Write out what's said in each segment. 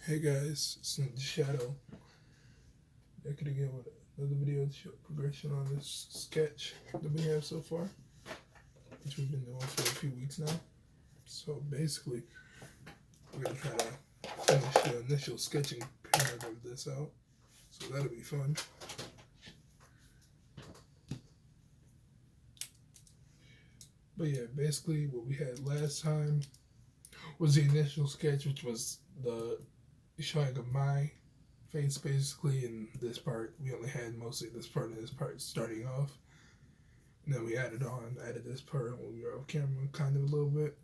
Hey guys, it's the Shadow. Back it again with another video to show progression on this sketch that we have so far, which we've been doing for a few weeks now. So basically, we're gonna try to finish the initial sketching period of this out. So that'll be fun. But yeah, basically what we had last time was the initial sketch, which was the showing of my face basically in this part. We only had mostly this part and this part starting off. And then we added this part when we were off camera kind of a little bit.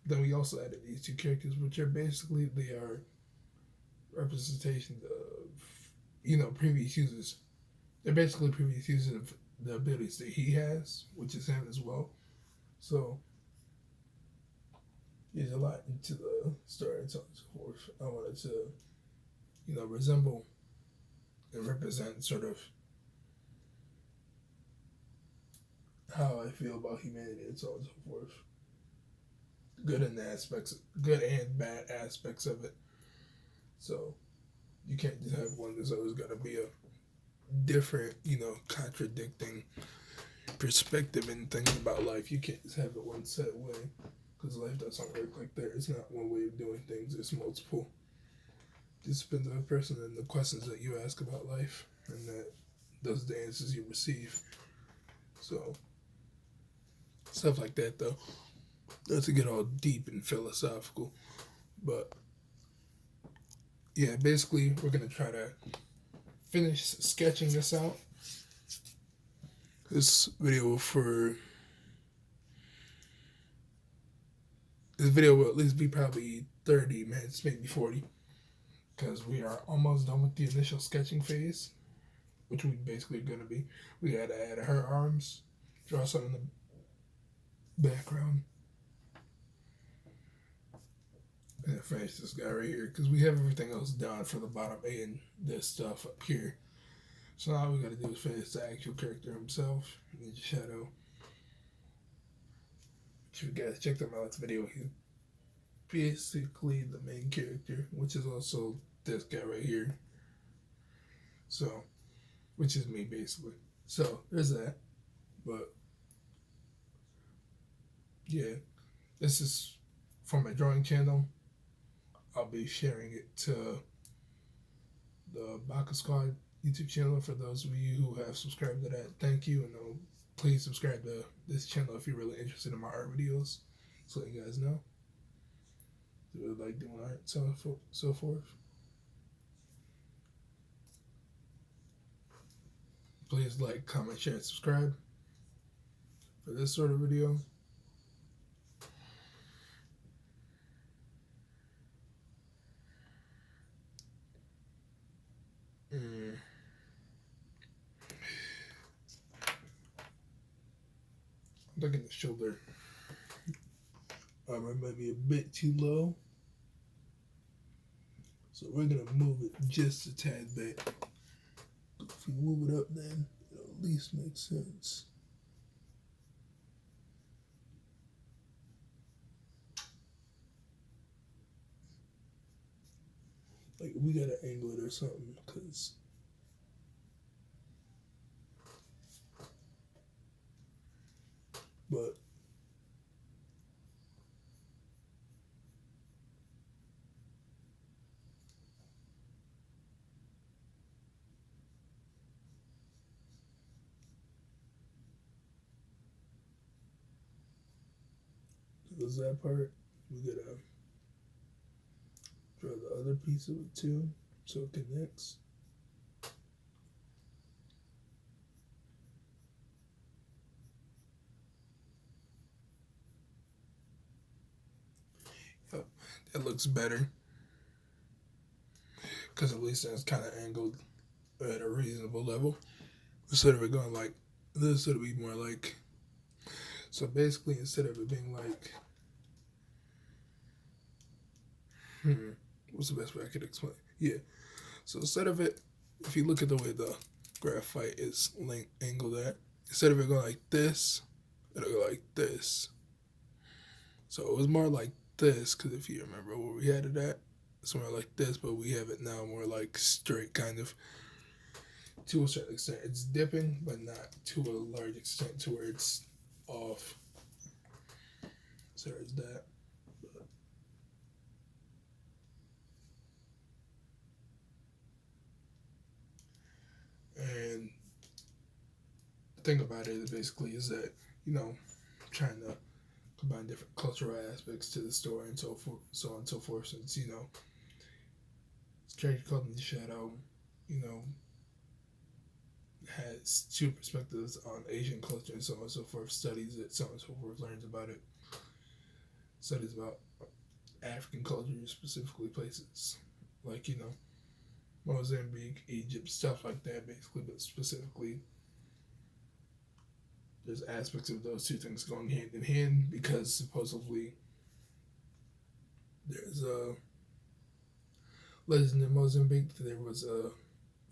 Then we also added these two characters, which are basically, they are representations of, previous users. They're basically previous users of the abilities that he has, which is him as well. So there's a lot into the story and so on and so forth. I wanted to, resemble and represent sort of how I feel about humanity and so on and so forth. Good and bad aspects of it. So you can't just have one. There's always got to be a different, contradicting perspective and things about life. You can't just have it one set way, because life doesn't work like that. It's not one way of doing things. There's multiple. It just depends on the person and the questions that you ask about life, and those are the answers you receive. So stuff like that, though. Not to get all deep and philosophical, but yeah, basically we're gonna try to finish sketching this out. This video will at least be probably 30 minutes, maybe 40, because we are almost done with the initial sketching phase, which we basically are gonna be. We had to add her arms, draw something in the background, and finish this guy right here, because we have everything else done for the bottom and this stuff up here. So now all we gotta do is finish the actual character himself, Ninja Shadow. If you guys checked out my last video, he's basically the main character, which is also this guy right here. So, which is me basically. So there's that. But yeah, this is for my drawing channel. I'll be sharing it to the Baka Squad YouTube channel. For those of you who have subscribed to that, thank you, and please subscribe to this channel if you're really interested in my art videos, so you guys know. I really like doing art, so forth. Please like, comment, share, and subscribe for this sort of video. I'm thinking the shoulder armor might be a bit too low, so we're gonna move it just a tad bit. If we move it up, then it'll at least make sense. Like, we gotta angle it or something, because but was that part. We gotta draw the other piece of it too, so it connects. Yep, that looks better, because at least that's kind of angled at a reasonable level. Instead of it going like this, it'll be more like, so basically instead of it being like, what's the best way I could explain? Yeah, so instead of it, if you look at the way the graphite is angled at, instead of it going like this, it'll go like this. So it was more like this, because if you remember where we had it at, somewhere like this, but we have it now more like straight, kind of, to a certain extent. It's dipping, but not to a large extent to where it's off. So there's that. And the thing about it is basically is that, trying to combine different cultural aspects to the story and so on and so forth. Since, it's character called in the shadow, you know, has two perspectives on Asian culture and so on and so forth, studies it, so on and so forth, learns about it, studies about African culture, specifically places like, Mozambique, Egypt, stuff like that, basically, but specifically, there's aspects of those two things going hand in hand because supposedly there's a legend in Mozambique that there was a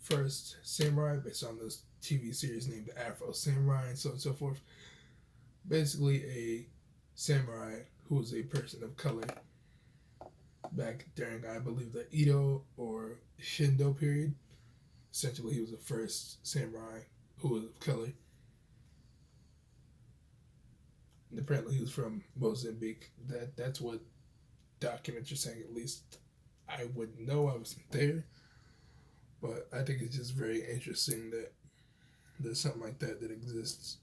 first samurai based on this TV series named Afro Samurai and so on and so forth. Basically, a samurai who was a person of color back during, I believe, the Edo or Shindo period. Essentially, he was the first samurai who was of color. And apparently, he was from Mozambique. That's what documents are saying. At least I wouldn't know. I wasn't there, but I think it's just very interesting that there's something like that exists.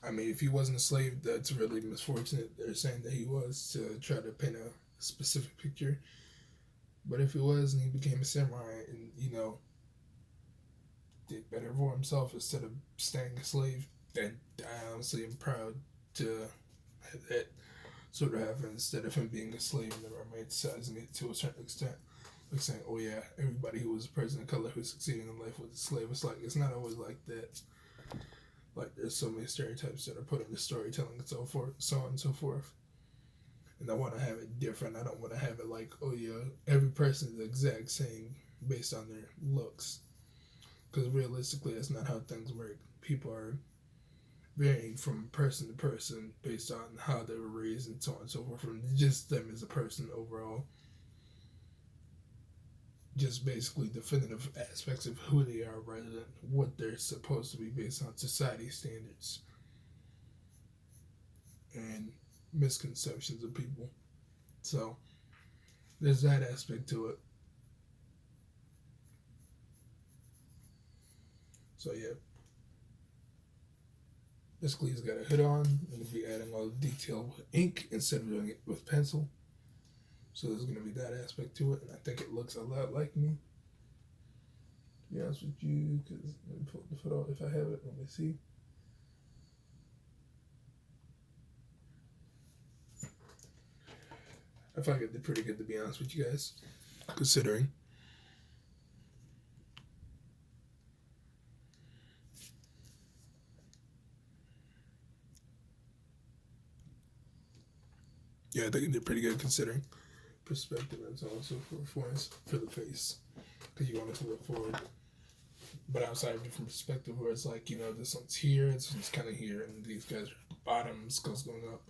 I mean, if he wasn't a slave, that's really misfortunate. They're saying that he was to try to paint a specific picture. But if he was and he became a samurai and, did better for himself instead of staying a slave, then I honestly am proud to have that sort of happen instead of him being a slave and the romanticizing it to a certain extent. Like saying, oh yeah, everybody who was a person of color who succeeded in life was a slave. It's like, it's not always like that. Like, there's so many stereotypes that are put into storytelling and so forth, so on and so forth. And I want to have it different. I don't want to have it like, oh yeah, every person is the exact same based on their looks. Because realistically, that's not how things work. People are varying from person to person based on how they were raised and so on and so forth, from just them as a person overall. Just basically definitive aspects of who they are rather than what they're supposed to be based on society standards and misconceptions of people. So there's that aspect to it. So yeah, basically he's got a hood on. I'm going to be adding all the detail with ink instead of doing it with pencil. So there's going to be that aspect to it, and I think it looks a lot like me. To be honest with you, because let me pull the foot out if I have it. Let me see. I feel like I did pretty good, to be honest with you guys, considering. Yeah, I think I did pretty good considering perspective and so on and so forth for the face, because you want it to look forward. But outside of different perspective, where it's like, this one's here, this one's kind of here, and these guys are at the bottom, skulls going up.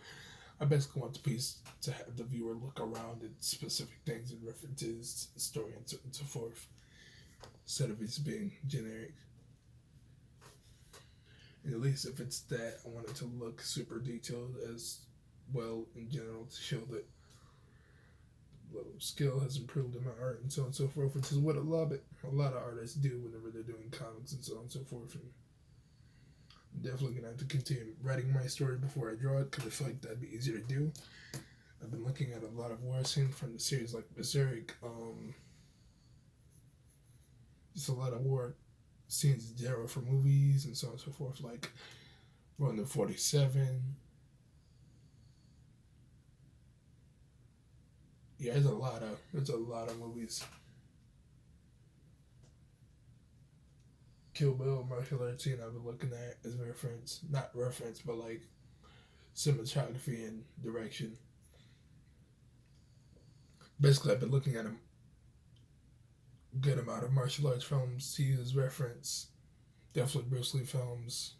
I basically want the piece to have the viewer look around at specific things and references to the story and so forth, instead of it being generic. And at least if it's that, I want it to look super detailed as well in general to show that level of skill has improved in my art and so on and so forth, which is what a lot of artists do whenever they're doing comics and so on and so forth. And I'm definitely gonna have to continue writing my story before I draw it because I feel like that'd be easier to do. I've been looking at a lot of war scenes from the series like Berserk, just a lot of war scenes in general for movies and so on and so forth, like Ronin 47. Yeah, there's a lot of movies. Kill Bill, martial arts scene I've been looking at as reference, not reference, but like cinematography and direction. Basically, I've been looking at a good amount of martial arts films to use reference. Definitely Bruce Lee films.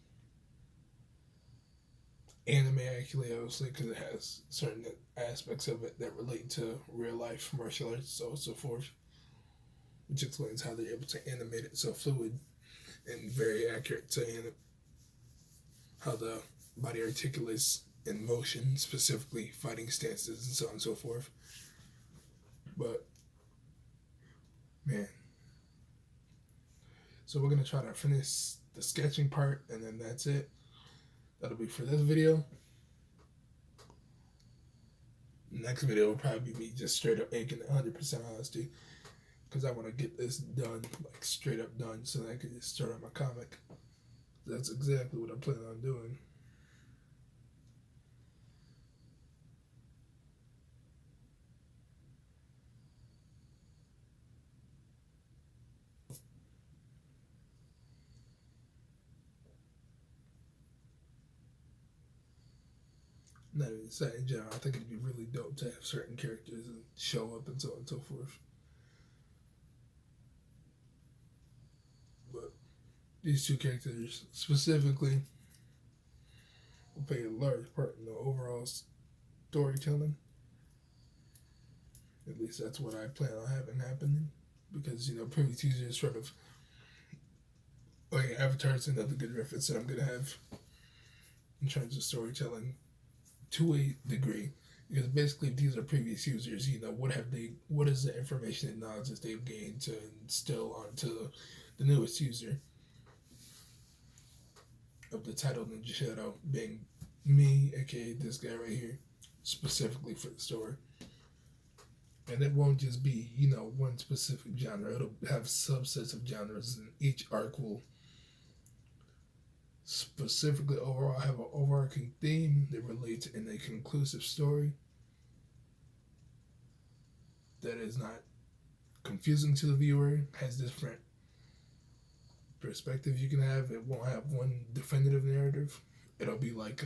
Anime, actually, obviously, because it has certain aspects of it that relate to real life martial arts, so on and so forth, which explains how they're able to animate it so fluid and very accurate to how the body articulates in motion, specifically fighting stances and so on and so forth. But man, so we're gonna try to finish the sketching part, and then that's it. That'll be for this video. Next video will probably be me just straight up making 100% honesty, because I want to get this done, like straight up done, so that I can just start on my comic. That's exactly what I'm planning on doing. Not even saying in general, I think it'd be really dope to have certain characters and show up and so on and so forth. But these two characters specifically will play a large part in the overall storytelling. At least that's what I plan on having happening. Because, previous users sort of, like, Avatar is another good reference that I'm going to have in terms of storytelling to a degree. Because basically, if these are previous users, what is the information and knowledge that they've gained to instill onto the newest user of the title Ninja Shadow, being me, aka this guy right here, specifically for the story. And it won't just be, one specific genre. It'll have subsets of genres, and each arc will specifically overall have an overarching theme that relates in a conclusive story that is not confusing to the viewer, has different perspectives you can have. It won't have one definitive narrative. It'll be like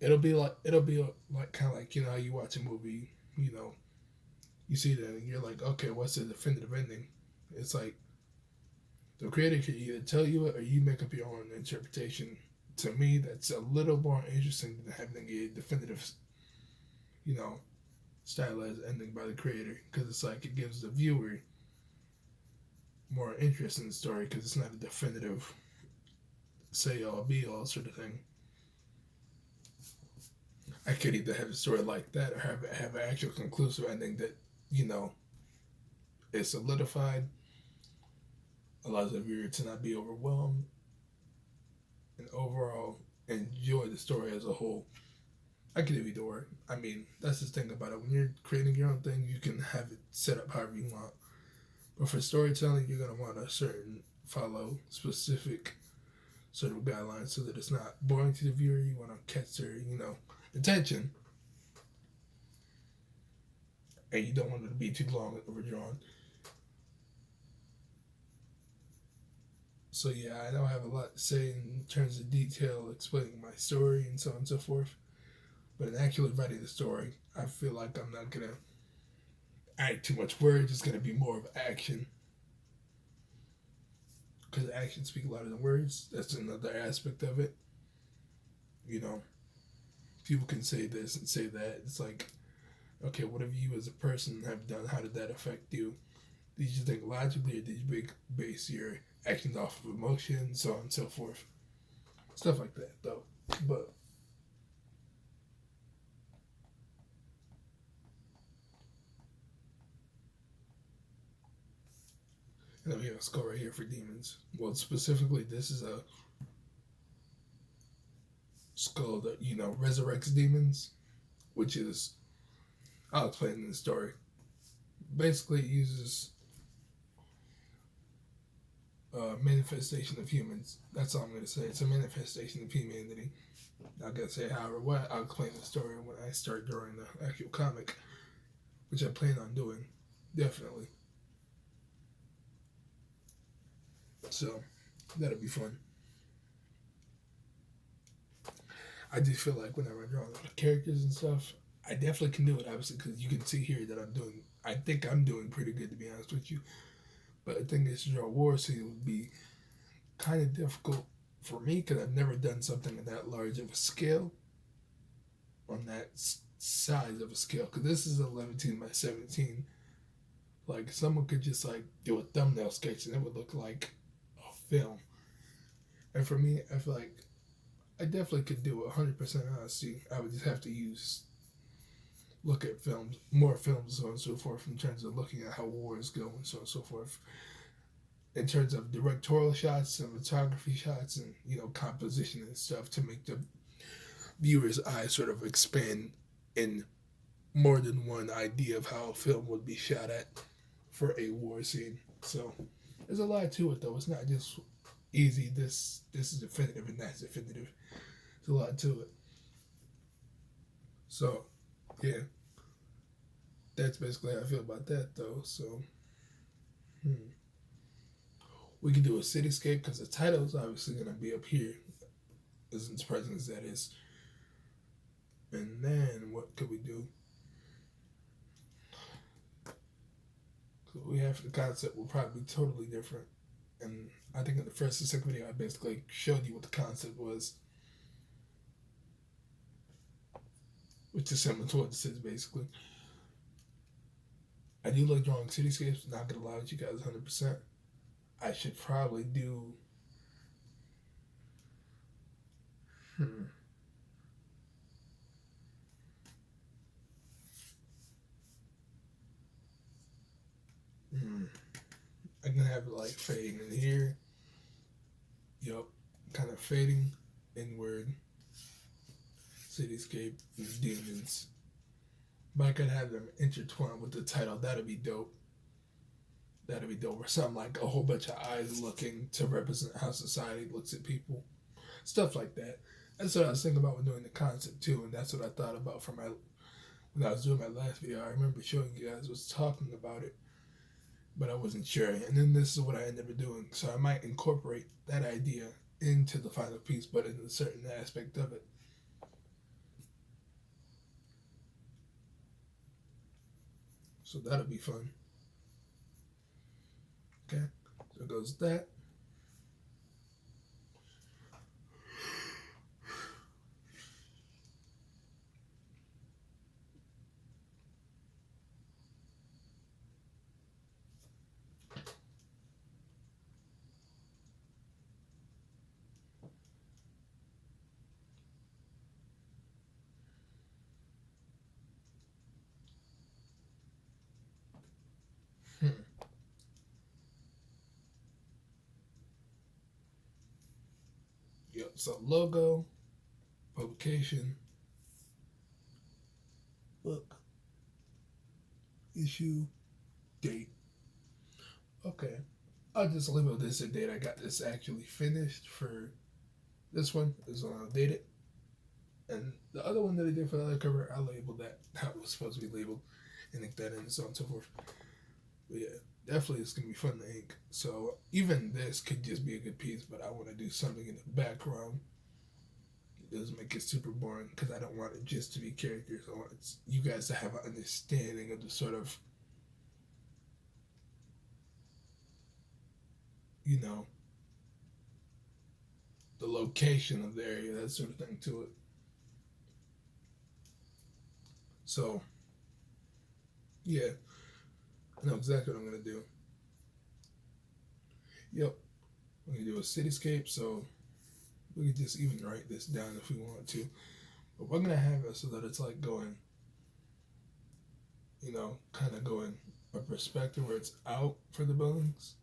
it'll be like kind of like how you watch a movie, you see that and you're like, okay, what's the definitive ending? It's like the creator can either tell you it or you make up your own interpretation. To me, that's a little more interesting than having a definitive, stylized ending by the creator, because it's like it gives the viewer more interest in the story because it's not a definitive say all be all sort of thing. I could either have a story like that or have an actual conclusive ending that is solidified, allows the viewer to not be overwhelmed, and overall enjoy the story as a whole. I could do either or. I mean, that's the thing about it. When you're creating your own thing, you can have it set up however you want. But for storytelling, you're going to want to follow specific sort of guidelines so that it's not boring to the viewer. You want to catch their, attention. And you don't want it to be too long and overdrawn. So yeah, I don't have a lot to say in terms of detail explaining my story and so on and so forth. But in actually writing the story, I feel like I'm not going to add too much words. It's going to be more of action. Because actions speak louder than words. That's another aspect of it. People can say this and say that. It's like, okay, what have you as a person have done? How did that affect you? Did you think logically, or did you base your actions off of emotion, so on and so forth? Stuff like that, though. But and then we have a skull right here for demons. Well, specifically, this is a skull that resurrects demons, which is, I'll explain in the story. Basically, it uses manifestation of humans. That's all I'm going to say. It's a manifestation of humanity. Not going to say how or what. I'll explain the story when I start drawing the actual comic, which I plan on doing, definitely. So, that'll be fun. I just feel like whenever I draw the characters and stuff, I definitely can do it, obviously, because you can see here that I think I'm doing pretty good, to be honest with you. But I think it's draw War Seal would be kind of difficult for me because I've never done something at that large of a scale on that size of a scale. Because this is 11 by 17. Like someone could just like do a thumbnail sketch and it would look like a film. And for me, I feel like I definitely could do it 100% honesty. I would just have to look at films, more films, so on and so forth, in terms of looking at how wars go and so on and so forth. In terms of directorial shots, cinematography shots, and composition and stuff to make the viewer's eye sort of expand in more than one idea of how a film would be shot at for a war scene. So there's a lot to it, though. It's not just easy. This is definitive and that's definitive. There's a lot to it. So yeah, that's basically how I feel about that, though. So we can do a cityscape because the title is obviously going to be up here, as surprising as that is. And then what could we do? So we have the concept will probably be totally different. And I think in the first and second video, I basically showed you what the concept was, which is similar to what this is basically. I do like drawing cityscapes. Not gonna lie with you guys, 100%. I should probably do. I can have it like fading in here. Yup, kind of fading inward. Cityscape and demons. But I could have them intertwined with the title. That'd be dope. That'd be dope. Or something like a whole bunch of eyes looking to represent how society looks at people. Stuff like that. That's what I was thinking about when doing the concept too, and that's what I thought about when I was doing my last video. I remember showing you guys, was talking about it, but I wasn't sure. And then this is what I ended up doing. So I might incorporate that idea into the final piece, but in a certain aspect of it. So that'll be fun. Okay, so it goes that. Yep, so logo, publication, book, issue, date. Okay, I'll just label this a date. I got this actually finished for this one. This one I'll date it. And the other one that I did for the other cover, I labeled that. That was supposed to be labeled and ink that in and so on and so forth. But yeah, definitely it's going to be fun to ink. So even this could just be a good piece, but I want to do something in the background. It doesn't make it super boring because I don't want it just to be characters. I want you guys to have an understanding of the sort of, the location of the area, that sort of thing to it. So, yeah, I know exactly what I'm going to do. Yep, I'm going to do a cityscape, so we could just even write this down if we want to. But we're going to have it so that it's like going, kind of going a perspective where it's out for the buildings.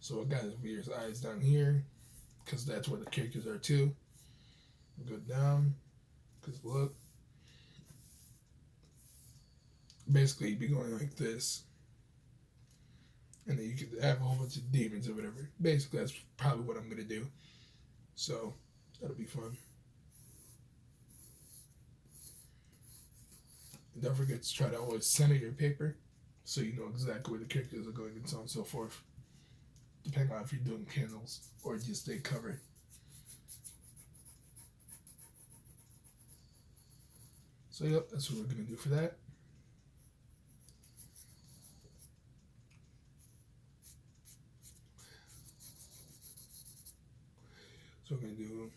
So I got his viewer's eyes down here, because that's where the characters are too. Go down, because look. Basically, you'd be going like this. And then you could have a whole bunch of demons or whatever. Basically, that's probably what I'm going to do. So, that'll be fun. And don't forget to try to always center your paper so you know exactly where the characters are going and so on and so forth. Depending on if you're doing panels or just stay covered. So, yep, that's what we're going to do for that. So we're gonna do.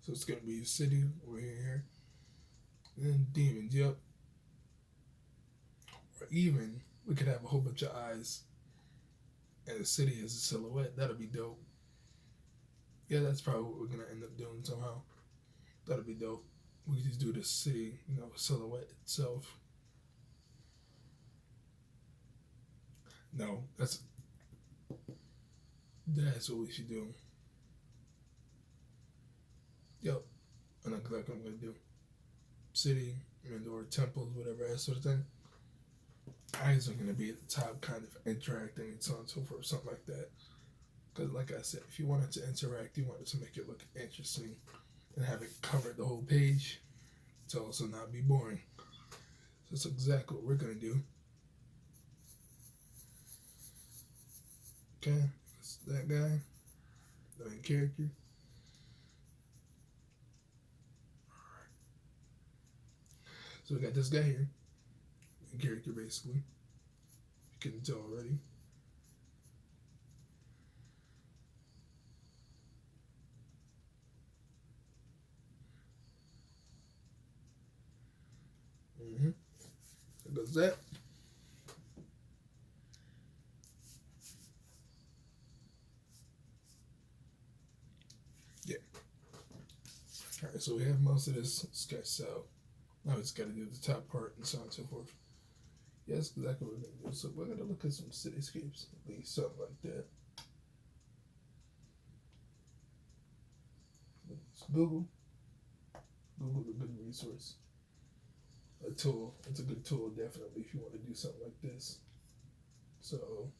So it's gonna be a city over here, and then demons. Yep. Or even we could have a whole bunch of eyes, and the city is a silhouette. That'll be dope. Yeah, that's probably what we're gonna end up doing somehow. That'll be dope. We could just do the city, silhouette itself. No, that's what we should do. Yep, I know exactly what I'm gonna do. City and or temples, whatever that sort of thing. Eyes are gonna be at the top, kind of interacting and so on and so forth, something like that. Because, like I said, if you wanted to interact, you wanted to make it look interesting and have it cover the whole page to also not be boring. So that's exactly what we're gonna do. Okay, that's that guy, the main character. So we got this guy here, main character basically. You can tell already. There goes that. Yeah. Alright, so we have most of this sketch out. Now we just gotta do the top part and so on and so forth. Yeah, that's exactly what we're gonna do. So we're gonna look at some cityscapes, at least something like that. Google. Google's a good resource. A tool. It's a good tool, definitely, if you want to do something like this. So,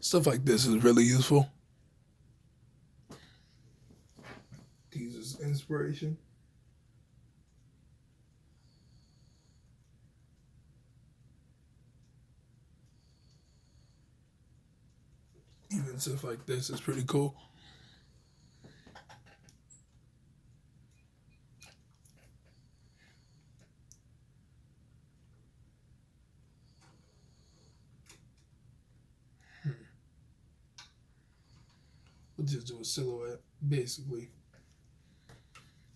stuff like this is really useful to use as inspiration. Even stuff like this is pretty cool. We'll just do a silhouette, basically.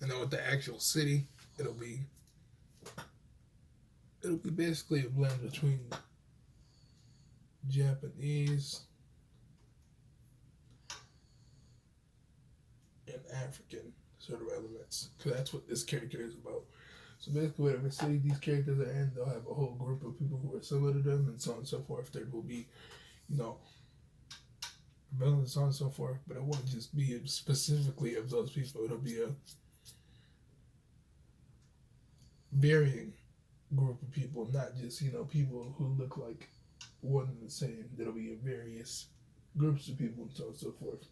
And then with the actual city, it'll be basically a blend between Japanese and African sort of elements, because that's what this character is about. So basically, whatever city these characters are in, they'll have a whole group of people who are similar to them, and so on and so forth. There will be, villains and so on and so forth, but it won't just be specifically of those people. It'll be a varying group of people, not just people who look like one and the same. There'll be various groups of people and so on and so forth.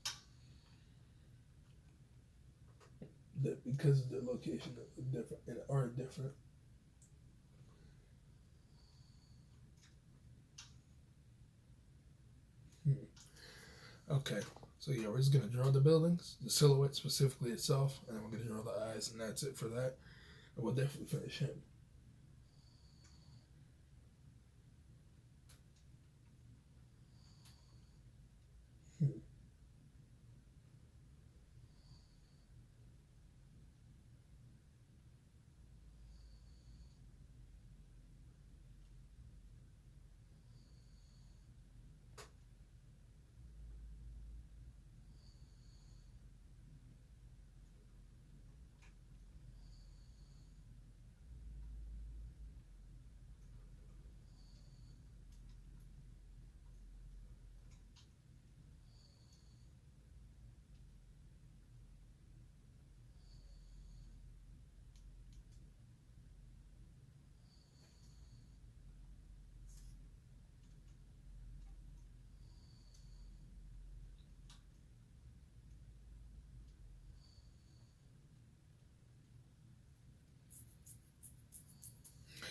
That because of their location are different. Okay, so yeah, we're just gonna draw the buildings, the silhouette specifically itself, and then we're gonna draw the eyes, and that's it for that. And we'll definitely finish him.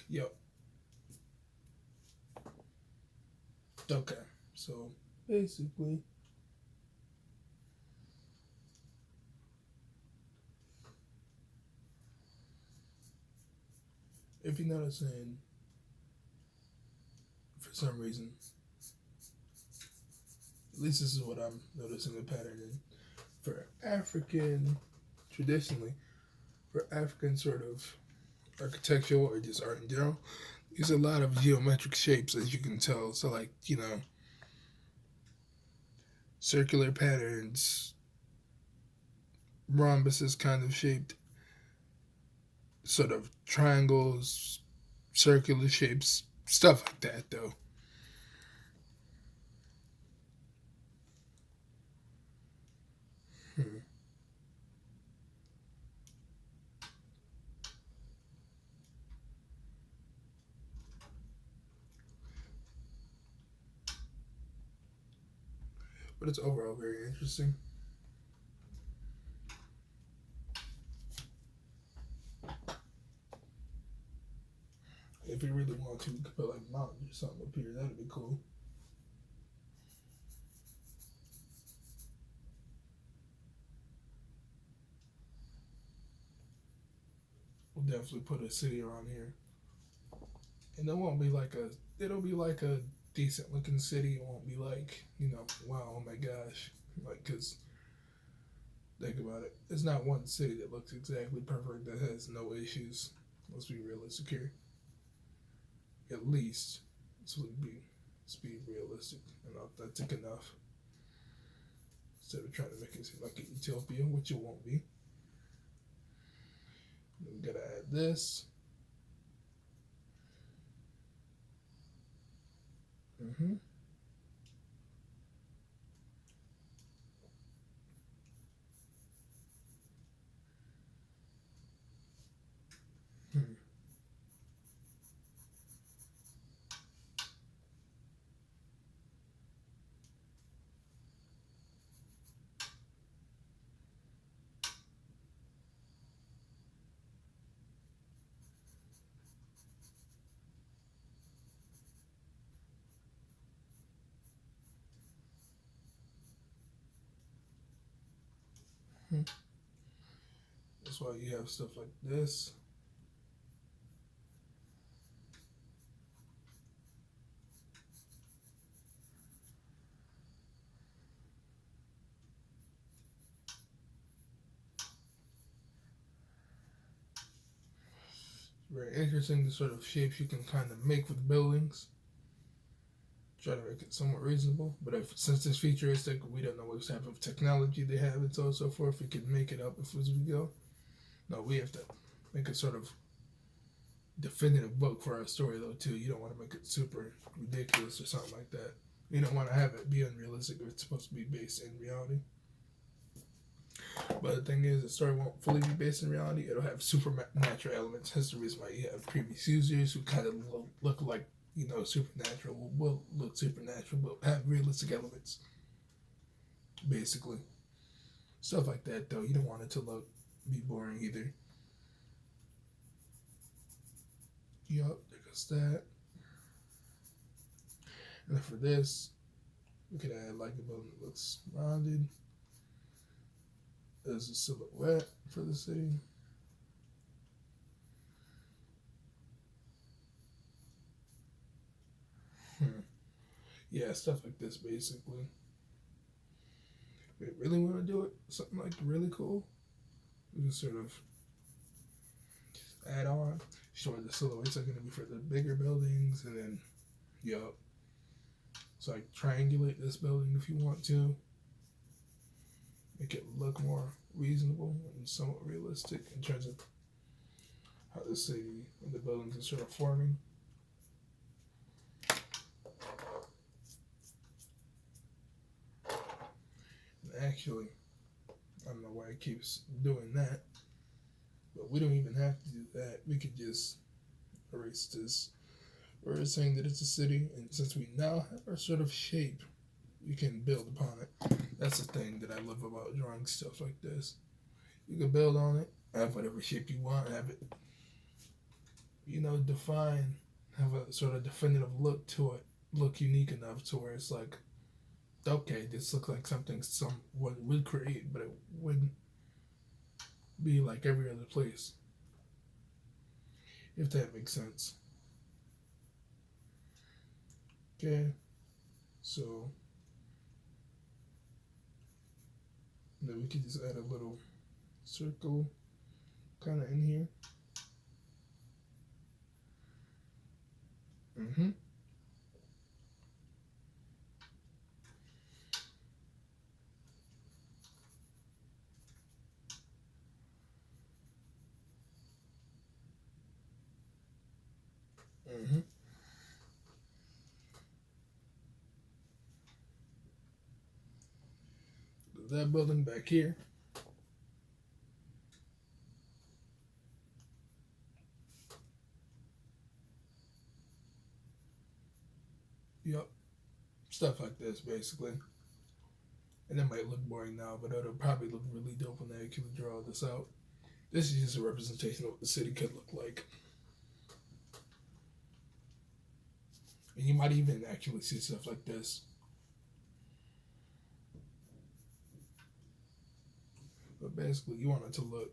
Yep. Okay. So basically, if you're noticing, for some reason, at least this is what I'm noticing the pattern in. For African, traditionally, for African sort of architectural or just art in general, there's a lot of geometric shapes, as you can tell. So, like, circular patterns, rhombuses kind of shaped, sort of triangles, circular shapes, stuff like that, though. Hmm. But it's overall very interesting. If you really want to, you could put like mountains or something up here. That'd be cool. We'll definitely put a city around here, and it won't be like a. It'll be like a decent looking city. It won't be like wow, oh my gosh, like because think about it. It's not one city that looks exactly perfect that has no issues. Let's be realistic here. At least let's be realistic and authentic enough instead of trying to make it seem like a utopia, which it won't be. We gotta add this. Mm-hmm. Hmm. Hmm. That's why you have stuff like this. Very interesting the sort of shapes you can kind of make with buildings. Try to make it somewhat reasonable. But since it's futuristic, we don't know what type of technology they have and so on and so forth. We can make it up as we go. No, we have to make a sort of definitive book for our story though too. You don't want to make it super ridiculous or something like that. You don't want to have it be unrealistic if it's supposed to be based in reality. But the thing is, the story won't fully be based in reality. It'll have supernatural elements. That's the reason why you have previous users who kind of look like supernatural. Will look supernatural, but have realistic elements. Basically, stuff like that. Though you don't want it to be boring either. Yup, there goes that. And then for this, we could add like a building that looks rounded as a silhouette for the city. Hmm. Yeah, stuff like this basically. If we really want to do it, something like really cool, we can sort of add on. Sure, the silhouettes are going to be for the bigger buildings, and then, yup. So, like, triangulate this building if you want to. Make it look more reasonable and somewhat realistic in terms of how the city and the buildings are sort of forming. And actually, I don't know why it keeps doing that, but we don't even have to do that. We could just erase this. We're saying that it's a city, and since we now have our sort of shape, we can build upon it. That's the thing that I love about drawing stuff like this. You can build on it, have whatever shape you want, have it, define, have a sort of definitive look to it, look unique enough to where it's like, okay, this looks like something someone would create, but it wouldn't be like every other place, if that makes sense. Okay, so then we can just add a little circle kind of in here. Mm-hmm. Mm-hmm. That building back here. Yep. Stuff like this, basically. And it might look boring now, but it'll probably look really dope when they actually draw this out. This is just a representation of what the city could look like. And you might even actually see stuff like this. But basically, you want it to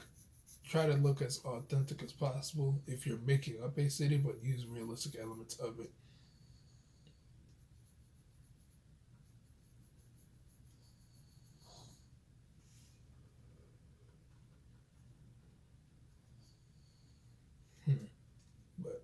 try to look as authentic as possible if you're making up a city, but use realistic elements of it. But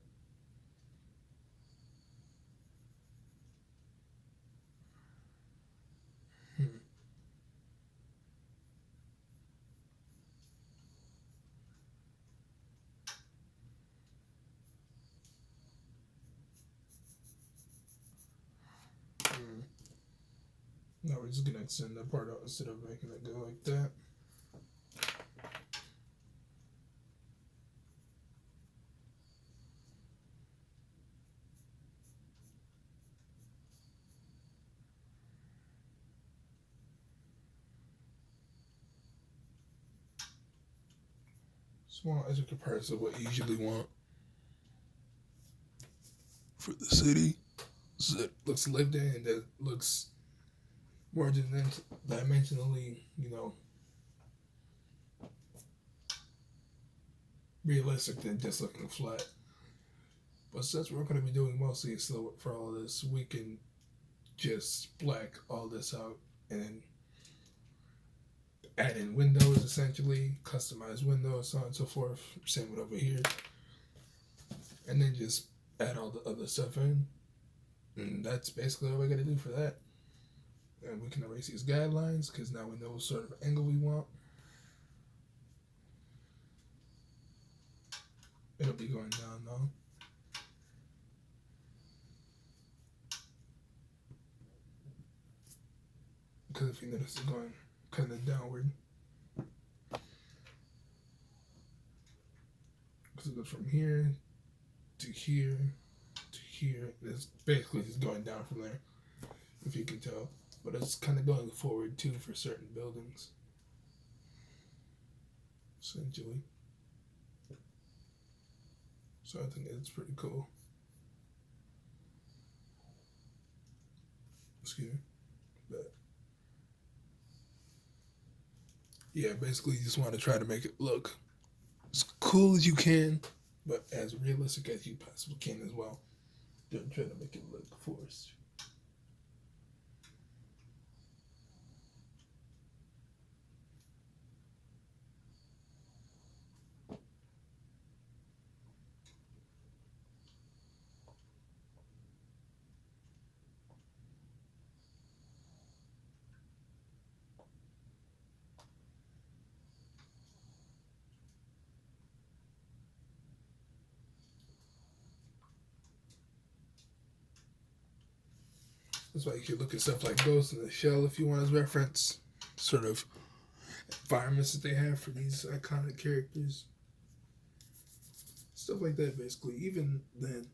now we're just gonna extend that part out instead of making it go like that. Small as a comparison of what you usually want for the city. So it looks lived in and that looks more dimensionally, realistic than just looking flat. But since we're going to be doing mostly slow for all of this, we can just black all this out and add in windows essentially, customize windows, so on and so forth. Same with over here. And then just add all the other stuff in. And that's basically all we got to do for that. And we can erase these guidelines because now we know what sort of angle we want. It'll be going down though. Because if you notice, it's going kind of downward. Because it goes from here to here to here. It's basically just going down from there, if you can tell. But it's kind of going forward too for certain buildings, essentially. So I think it's pretty cool. Excuse me. But yeah, basically you just want to try to make it look as cool as you can, but as realistic as you possibly can as well. Don't try to make it look forced. That's why you can look at stuff like Ghost in the Shell if you want as reference, sort of environments that they have for these iconic characters. Stuff like that, basically. Even then,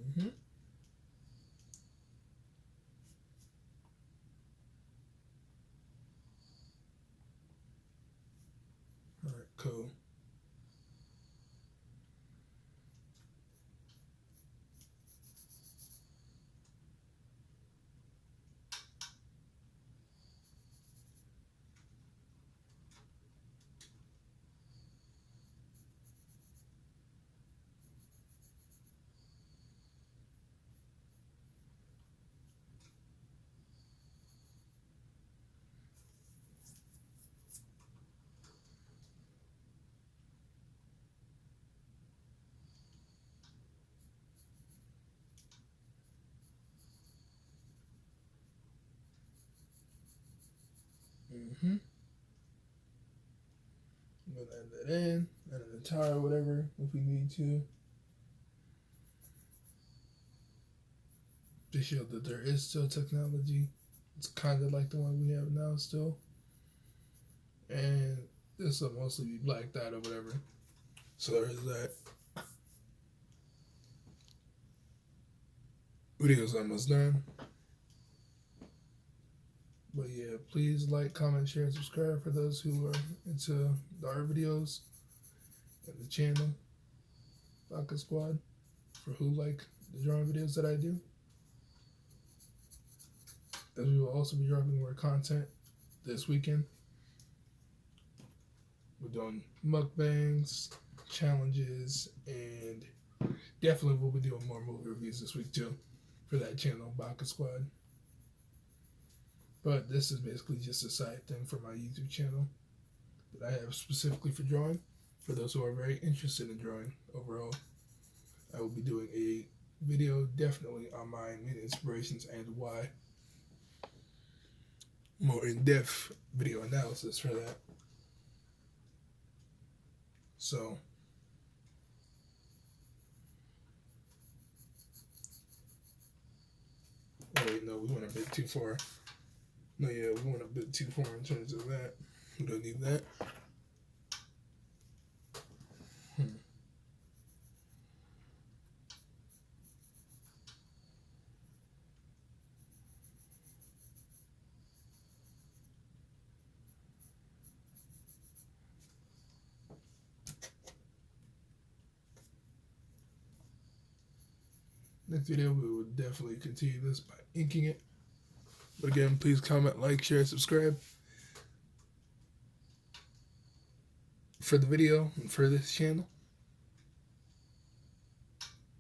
Mm-hmm. All right, cool. Mm-hmm. We'll add that in, add an entire whatever if we need to show that there is still technology. It's kind of like the one we have now still, and this will mostly be blacked out or whatever. So there's that. Video's almost done. But yeah, please like, comment, share, and subscribe for those who are into the art videos and the channel, Baka Squad, for who like the drawing videos that I do. As we will also be dropping more content this weekend. We're doing mukbangs, challenges, and definitely we'll be doing more movie reviews this week too for that channel, Baka Squad. But this is basically just a side thing for my YouTube channel that I have specifically for drawing. For those who are very interested in drawing overall, I will be doing a video definitely on my main inspirations and why. More in-depth video analysis for that. So, oh wait, no, we went a bit too far. No, yeah, we went a bit too far in terms of that. We don't need that. Next video, we will definitely continue this by inking it. But again, please comment, like, share, subscribe for the video and for this channel.